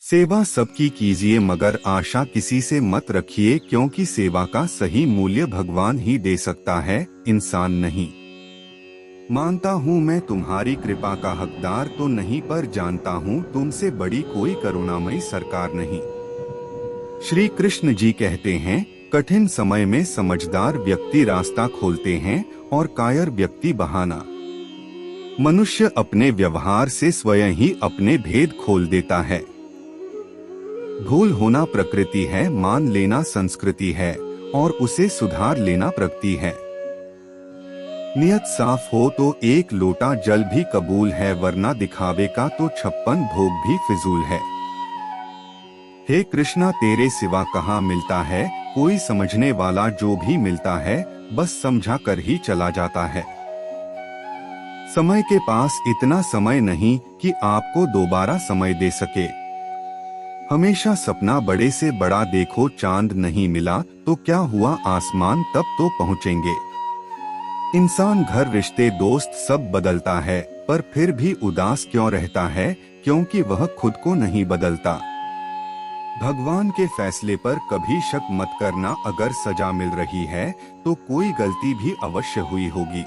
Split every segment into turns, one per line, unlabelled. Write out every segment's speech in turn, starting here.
सेवा सबकी कीजिए मगर आशा किसी से मत रखिए, क्योंकि सेवा का सही मूल्य भगवान ही दे सकता है, इंसान नहीं। मानता हूँ मैं तुम्हारी कृपा का हकदार तो नहीं, पर जानता हूँ तुमसे बड़ी कोई करुणामयी सरकार नहीं। श्री कृष्ण जी कहते हैं, कठिन समय में समझदार व्यक्ति रास्ता खोलते हैं और कायर व्यक्ति बहाना। मनुष्य अपने व्यवहार से स्वयं ही अपने भेद खोल देता है। भूल होना प्रकृति है, मान लेना संस्कृति है और उसे सुधार लेना प्रगति है। नियत साफ हो तो एक लोटा जल भी कबूल है, वरना दिखावे का तो 56 भोग भी फिजूल है। हे कृष्णा तेरे सिवा कहाँ मिलता है कोई समझने वाला, जो भी मिलता है बस समझा कर ही चला जाता है। समय के पास इतना समय नहीं कि आपको दोबारा समय दे सके। हमेशा सपना बड़े से बड़ा देखो, चांद नहीं मिला तो क्या हुआ आसमान तब तो पहुँचेंगे। इंसान घर रिश्ते दोस्त सब बदलता है, पर फिर भी उदास क्यों रहता है, क्योंकि वह खुद को नहीं बदलता। भगवान के फैसले पर कभी शक मत करना, अगर सजा मिल रही है तो कोई गलती भी अवश्य हुई होगी।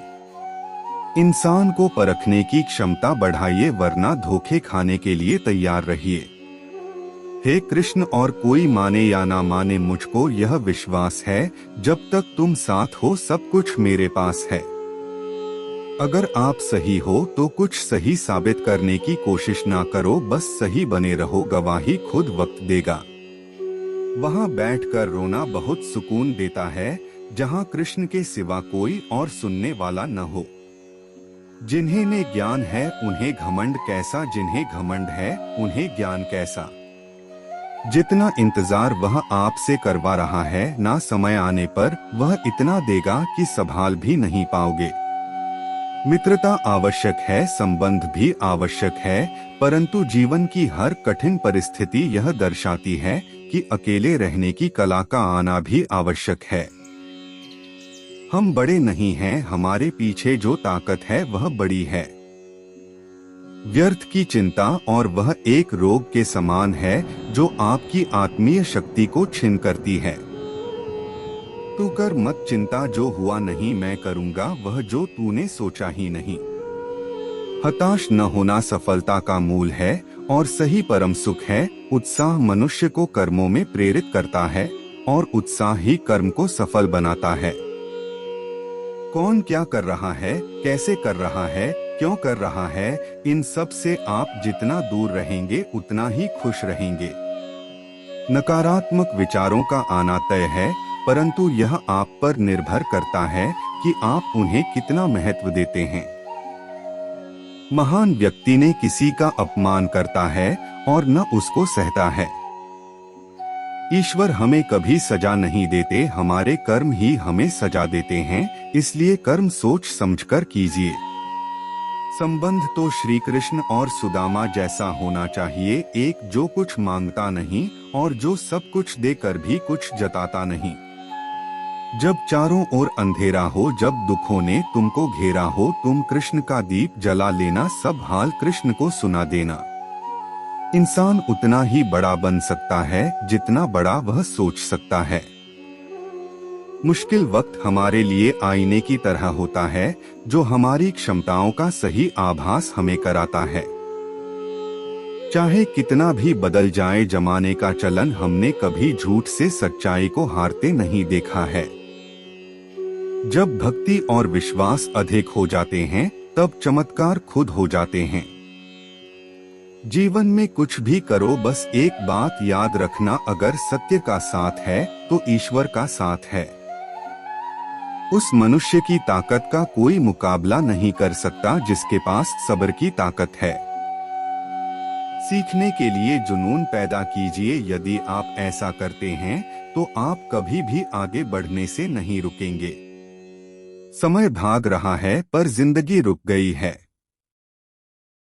इंसान को परखने की क्षमता बढ़ाइए, वरना धोखे खाने के लिए तैयार रहिए। हे कृष्ण, और कोई माने या ना माने मुझको यह विश्वास है, जब तक तुम साथ हो सब कुछ मेरे पास है। अगर आप सही हो तो कुछ सही साबित करने की कोशिश ना करो, बस सही बने रहो, गवाही खुद वक्त देगा। वहाँ बैठकर रोना बहुत सुकून देता है, जहाँ कृष्ण के सिवा कोई और सुनने वाला न हो। जिन्हें में ज्ञान है उन्हें घमंड कैसा, जिन्हें घमंड है उन्हें ज्ञान कैसा। जितना इंतजार वह आपसे करवा रहा है, ना समय आने पर वह इतना देगा कि संभाल भी नहीं पाओगे। मित्रता आवश्यक है, संबंध भी आवश्यक है, परंतु जीवन की हर कठिन परिस्थिति यह दर्शाती है कि अकेले रहने की कला का आना भी आवश्यक है। हम बड़े नहीं हैं, हमारे पीछे जो ताकत है वह बड़ी है। व्यर्थ की चिंता और वह एक रोग के समान है जो आपकी आत्मीय शक्ति को छीन करती है। तू कर मत चिंता, जो हुआ नहीं मैं करूंगा वह जो तूने सोचा ही नहीं। हताश न होना सफलता का मूल है और सही परम सुख है। उत्साह मनुष्य को कर्मों में प्रेरित करता है और उत्साह ही कर्म को सफल बनाता है। कौन क्या कर रहा है, कैसे कर रहा है, क्यों कर रहा है, इन सब से आप जितना दूर रहेंगे उतना ही खुश रहेंगे। नकारात्मक विचारों का आना तय है, परंतु यह आप पर निर्भर करता है कि आप उन्हें कितना महत्व देते हैं। महान व्यक्ति ने किसी का अपमान करता है और न उसको सहता है। ईश्वर हमें कभी सजा नहीं देते, हमारे कर्म ही हमें सजा देते हैं, इसलिए कर्म सोच समझकर कीजिए। संबंध तो श्री कृष्ण और सुदामा जैसा होना चाहिए, एक जो कुछ मांगता नहीं और जो सब कुछ देकर भी कुछ जताता नहीं। जब चारों ओर अंधेरा हो, जब दुखों ने तुमको घेरा हो, तुम कृष्ण का दीप जला लेना, सब हाल कृष्ण को सुना देना। इंसान उतना ही बड़ा बन सकता है जितना बड़ा वह सोच सकता है। मुश्किल वक्त हमारे लिए आईने की तरह होता है, जो हमारी क्षमताओं का सही आभास हमें कराता है। चाहे कितना भी बदल जाए जमाने का चलन, हमने कभी झूठ से सच्चाई को हारते नहीं देखा है। जब भक्ति और विश्वास अधिक हो जाते हैं, तब चमत्कार खुद हो जाते हैं। जीवन में कुछ भी करो, बस एक बात याद रखना, अगर सत्य का साथ है तो ईश्वर का साथ है। उस मनुष्य की ताकत का कोई मुकाबला नहीं कर सकता जिसके पास सब्र की ताकत है। सीखने के लिए जुनून पैदा कीजिए, यदि आप ऐसा करते हैं तो आप कभी भी आगे बढ़ने से नहीं रुकेंगे। समय भाग रहा है पर जिंदगी रुक गई है।